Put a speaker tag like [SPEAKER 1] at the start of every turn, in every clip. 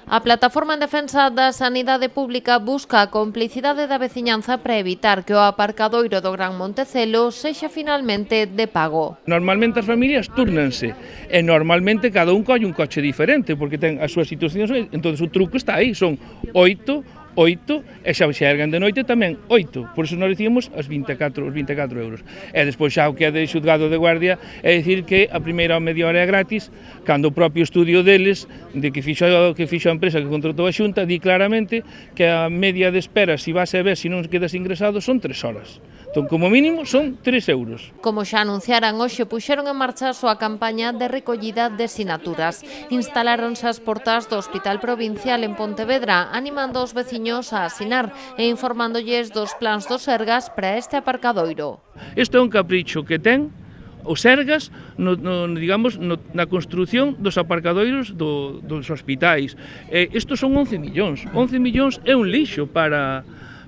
[SPEAKER 1] A Plataforma en Defensa da Sanidade Pública busca a complicidade da veciñanza para evitar que o aparcadoiro do Gran Montecelo sexa finalmente de pago.
[SPEAKER 2] Normalmente as familias turnanse e normalmente cada un colle un coche diferente porque ten as súas situacións, entón o truco está aí, son 8, e xa ergan de noite tamén 8, por iso nós dicíamos os 24 euros. E despois xa o que é de xudgado de guardia é dicir que a primeira media hora é gratis, cando o propio estudio deles, de que fixo a empresa que contratou a Xunta, di claramente que a media de espera, se vas a ver, se non quedas ingresado, son 3 horas. Entón, como mínimo, son 3 euros.
[SPEAKER 1] Como xa anunciaran hoxe, puxeron en marcha a súa campaña de recollida de sinaturas. Instaláronse as portas do Hospital Provincial en Pontevedra, animando os veciños a asinar e informándolles dos plans do Sergas para este aparcadoiro.
[SPEAKER 2] Isto é un capricho que ten o Sergas na construción dos aparcadoiros dos hospitais. Estos son 11 millóns. 11 millóns é un lixo para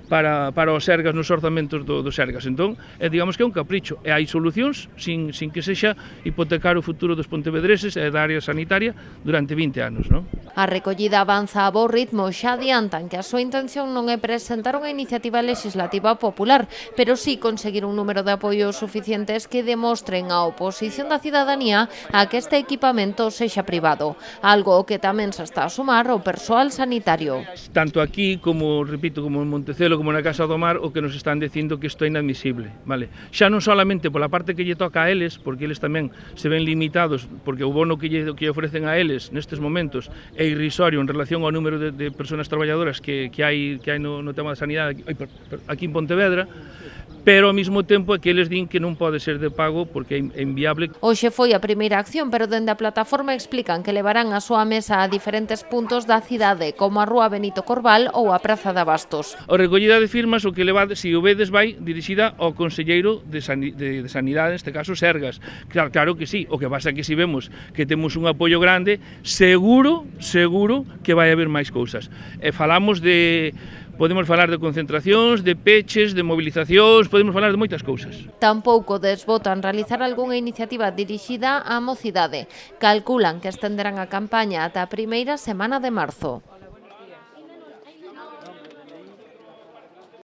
[SPEAKER 2] os Sergas nos orzamentos do Sergas. Entón, digamos que é un capricho. E hai solucións sin que sexa hipotecar o futuro dos pontevedreses e da área sanitaria durante 20 anos, non?
[SPEAKER 1] A recollida avanza a bo ritmo, xa adiantan que a súa intención non é presentar unha iniciativa legislativa popular, pero sí conseguir un número de apoios suficientes que demostren a oposición da cidadanía a que este equipamento sexa privado, algo que tamén se está a sumar o persoal sanitario.
[SPEAKER 2] Tanto aquí como, repito, como en Montecelo, como na Casa do Mar, o que nos están dicindo que isto é inadmisible, vale? Xa non solamente pola parte que lle toca a eles, porque eles tamén se ven limitados, porque o bono que lle ofrecen a eles nestes momentos é irrisorio en relación ao número de persoas traballadoras que hai no tema da sanidade aquí en Pontevedra, pero ao mesmo tempo é que eles din que non pode ser de pago porque é inviable.
[SPEAKER 1] Hoxe foi a primeira acción, pero dende a plataforma explican que levarán a súa mesa a diferentes puntos da cidade, como a Rúa Benito Corval ou a Praza de Abastos.
[SPEAKER 2] A recollida de firmas, o que levades, se o vedes, vai dirixida ao Conselleiro de Sanidade, neste caso Sergas. Claro que sí, o que pasa é que se vemos que temos un apoio grande, seguro que vai haber máis cousas. Podemos falar de concentracións, de peches, de movilizacións, podemos falar de moitas cousas.
[SPEAKER 1] Tampouco desbotan realizar algunha iniciativa dirixida á mocidade. Calculan que estenderán a campaña ata a primeira semana de marzo.